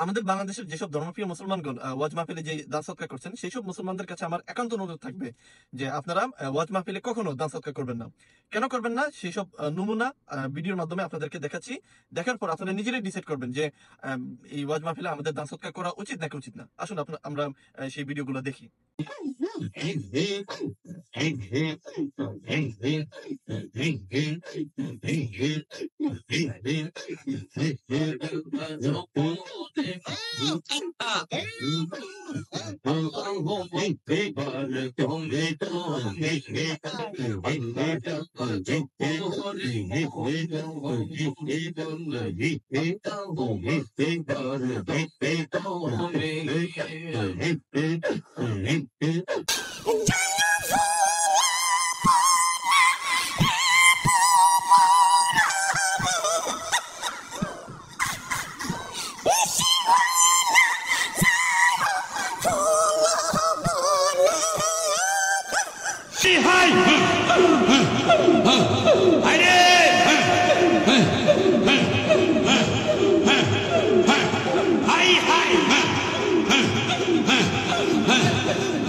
আমাদের বাংলাদেশের যেসব ধর্মপ্রিয় মুসলমানগণ ওয়াজ মাহফিলে যে দান সৎকার করছেন সেই সব মুসলমানদের কাছে আমার একান্ত অনুরোধ থাকবে যে আপনারা ওয়াজ মাহফিলে কখনো দান সৎকার করবেন না। কেন করবেন না সেই সব নমুনা ভিডিওর মাধ্যমে আপনাদেরকে দেখাচ্ছি। দেখার পর আপনারা নিজেরাই ডিসাইড করবেন যে এই ওয়াজ মাহফিলে আমাদের দান সৎকার করা উচিত নাকি উচিত না। আসুন আমরা সেই ভিডিওগুলো দেখি।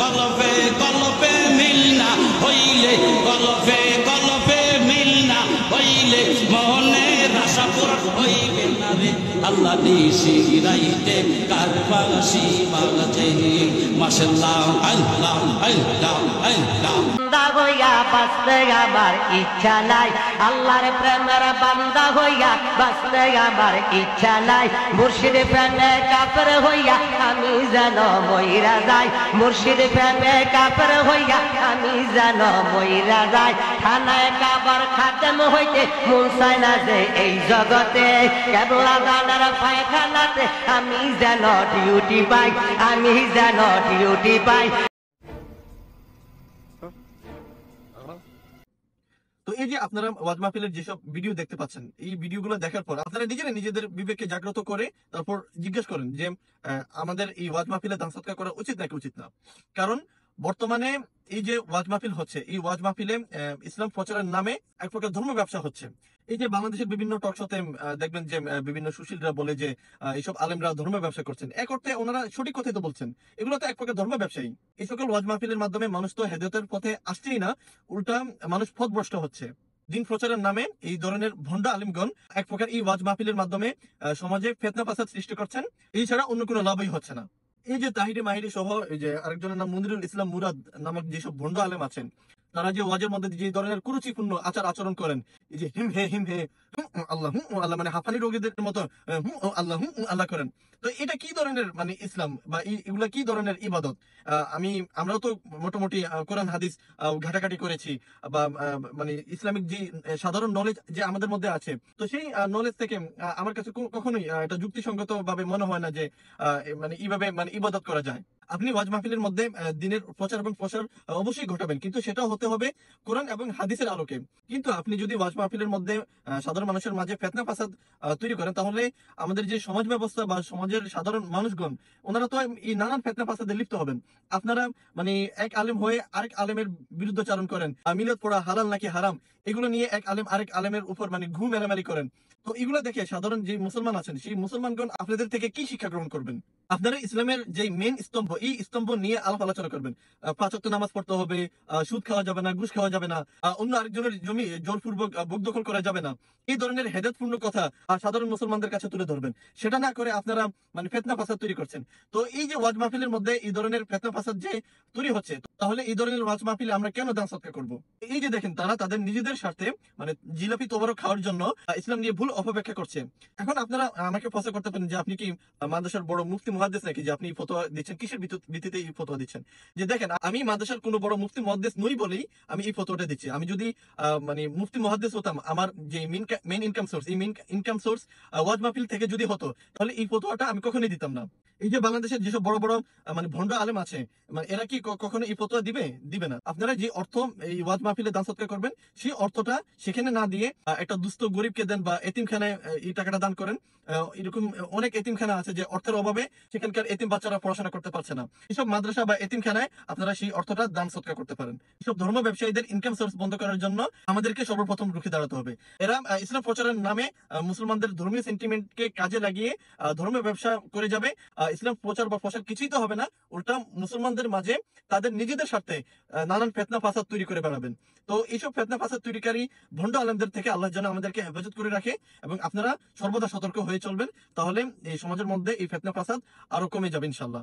গলফে গলফে মিলনা হইলে গলফে গলফে মিলনা হইলে মনের আশা পূরণ হইবে না রে আল্লাহ দিশি রাইতে কারবাসি বাজে মাশাআল্লাহ আল্লাহ আল্লাহ আল্লাহ বান্দা হইয়া বাঁচতে আমার ইচ্ছা নাই, আল্লাহর প্রেমের বান্দা হইয়া বাঁচতে আমার ইচ্ছা নাই। মুর্শিদ প্রেমে কাফের হইয়া আমি যেন মইরা যাই, মুর্শিদ প্রেমে কাফের হইয়া আমি যেন মইরা যাই। থানায় কাবার খাদেম হইতে মন চায় না যে এই জগতে, কেবলা জানার পায়খানাতে আমি যেন ডিউটি পাই, আমি যেন ডিউটি পাই। তো এই যে আপনারা ওয়াজ মাহফিলের যেসব ভিডিও দেখতে পাচ্ছেন, এই ভিডিওগুলো দেখার পর আপনারা নিজেদের বিবেককে জাগ্রত করে তারপর জিজ্ঞেস করেন যে আমাদের এই ওয়াজ মাহফিলে দান সৎকার করা উচিত নাকি উচিত না। কারণ বর্তমানে এই যে ওয়াজ মাহফিল হচ্ছে, এই ওয়াজ মাহফিলে ইসলাম প্রচারের নামে এক প্রকার ধর্ম ব্যবসা হচ্ছে। এই যে বাংলাদেশের বিভিন্ন টক শোতে দেখবেন যে বিভিন্ন সুশীলরা বলে যে এইসব আলেমরা ধর্ম ব্যবসা করছেন। এক অর্থে ওনারা সঠিক কথাই তো বলছেন, এগুলো তো এক প্রকার ধর্ম ব্যবসায়ী। এই সকল ওয়াজ মাহফিলের মাধ্যমে মানুষ তো হেদায়েতের পথে আসছেই না, উল্টা মানুষ পথভ্রষ্ট হচ্ছে। দিন প্রচারের নামে এই ধরনের ভণ্ড আলিমগণ এক প্রকার এই ওয়াজ মাহফিলের মাধ্যমে সমাজে ফিতনা ফাসাদ সৃষ্টি করছেন, এছাড়া অন্য কোনো লাভই হচ্ছে না। এই যে তাহিরি মাহিরি সহ এই যে আরেকজনের নাম মনিরুল ইসলাম মুরাদ নামক যেসব ভণ্ড আলেম আছেন, তারা যে ওয়াজের মধ্যে যে ধরনের কুরুচিপূর্ণ আচার আচরণ করেন, এই যে হিম হে আল্লাহ আল্লাহ মানে হাফানি রোগীদের মতো আল্লাহ আল্লাহ করেন। তো এটা কি ধরনের মানে ইসলাম বা এগুলা কি ধরনের ইবাদত? আমরাও তো মোটামুটি কোরআন হাদিস ঘাটাঘাটি করেছি বা মানে ইসলামিক যে সাধারণ নলেজ যে আমাদের মধ্যে আছে, তো সেই নলেজ থেকে আমার কাছে কখনোই এটা যুক্তিসঙ্গত ভাবে মনে হয় না যে মানে এইভাবে মানে ইবাদত করা যায়। আপনি ওয়াজ মাহফিলের মধ্যে দিনের প্রচার এবং প্রসার অবশ্যই ঘটাবেন, কিন্তু সেটাও হতে হবে কোরআন এবং হাদিসের আলোকে। কিন্তু আপনি যদি ওয়াজ মাহফিলের মধ্যে সাধারণ মানুষের মাঝে ফিতনা ফাসাদ তৈরি করেন, তাহলে আমাদের যে সমাজ ব্যবস্থা বা সমাজের সাধারণ মানুষগণ ওনারা তো এই নানান ফিতনা ফাসাদে লিপ্ত হবেন। আপনারা মানে এক আলেম হয়ে আরেক আলেমের বিরুদ্ধাচারণ করেন, মিলাদ পড়া হালাল নাকি হারাম এগুলো নিয়ে এক আলেম আরেক আলেমের উপর মানে ঘুম মেলামেলি করেন। তো এগুলো দেখে সাধারণ যে মুসলমান আছেন সেই মুসলমানগণ আপনাদের থেকে কি শিক্ষা গ্রহণ করবেন? আপনারা ইসলামের যে মেন স্তম্ভ, এই স্তম্ভ নিয়ে আলাপ আলোচনা করবেন। 5 ওয়াক্ত নামাজ পড়তে হবে, সুদ খাওয়া যাবে না, ঘুষ খাওয়া যাবে না, অন্য আরেকজনের জমি জোরপূর্বক ভোগ দখল করা যাবে না, এই ধরনের হেদায়েতপূর্ণ কথা সাধারণ মুসলমানদের কাছে তুলে ধরবেন। সেটা না করে আপনারা মানে ফিতনা ফাসাদ তৈরি করছেন। তো এই যে ওয়াজ মাহফিলের মধ্যে এই ধরনের ফিতনা ফাসাদ যে তৈরি হচ্ছে, তাহলে এই ধরনের ওয়াজ মাহফিলে আমরা কেন দান সৎকার করব? এই যে দেখেন তারা তাদের নিজেদের স্বার্থে মানে জিলাপি তোবারক খাওয়ার জন্য ইসলাম নিয়ে ভুল অপব্যাখ্যা করছে। এখন আপনারা আমাকে প্রশ্ন করতে পারেন যে আপনি কি মাদ্রাসার বড় মুফতি মুহাদ্দিস নাকি যে আপনি ফতোয়া দিচ্ছেন? কিসের ভিত্তিতে এই ফতোয়া দিচ্ছেন? যে দেখেন আমি মাদ্রাসার কোনো বড় মুফতি মুহাদ্দিস নই বলেই আমি এই ফতোয়াটা দিচ্ছি। আমি যদি মানে মুফতি মুহাদ্দিস হতাম, আমার যে মেইন ইনকাম সোর্স, এই মেইন ইনকাম সোর্স ওয়াজ মাহফিল থেকে যদি হতো, তাহলে এই ফতোয়াটা আমি কখনোই দিতাম না। এই যে বাংলাদেশের যেসব বড় বড় মানে ভণ্ড আলেম আছে, মানে এরা কি কখনো এই ফতোয়া দিবে না। আপনারা যে অর্থ এই ওয়াজ মাহফিলে দান সৎকার করবেন, সেই অর্থটা সেখানে না দিয়ে একটা দুস্থ গরিবকে দেন বা এতিমখানায় এই টাকাটা দান করেন। এরকম অনেক এতিমখানা আছে যে অর্থের অভাবে সেখানকার এতিম বাচ্চারা পড়াশোনা করতে পারছে না। এসব মাদ্রাসা বা এতিমখানায় আপনারা সেই অর্থটা দান সৎকার করতে পারেন। এসব ধর্ম ব্যবসায়ীদের ইনকাম সোর্স বন্ধ করার জন্য আমাদেরকে সর্বপ্রথম রুখে দাঁড়াতে হবে। এরা ইসলাম প্রচারের নামে মুসলমানদের ধর্মীয় সেন্টিমেন্টকে কাজে লাগিয়ে ধর্মীয় ব্যবসা করে যাবে। ইসলাম প্রচার বা প্রসার কিছুই তো হবে না, উল্টা মুসলমানদের মাঝে তাদের নিজেদের স্বার্থে নানান ফেতনা ফাসাদ তৈরি করে বেড়াবেন। তো এইসব ফেতনা ফাসাদ তৈরিকারী ভণ্ড আলেমদের থেকে আল্লাহ যেন আমাদেরকে হেফাজত করে রাখে, এবং আপনারা সর্বদা সতর্ক হয়ে চলবেন। তাহলে এই সমাজের মধ্যে এই ফেতনা ফাসাদ আরো কমে যাবে ইনশাল্লাহ।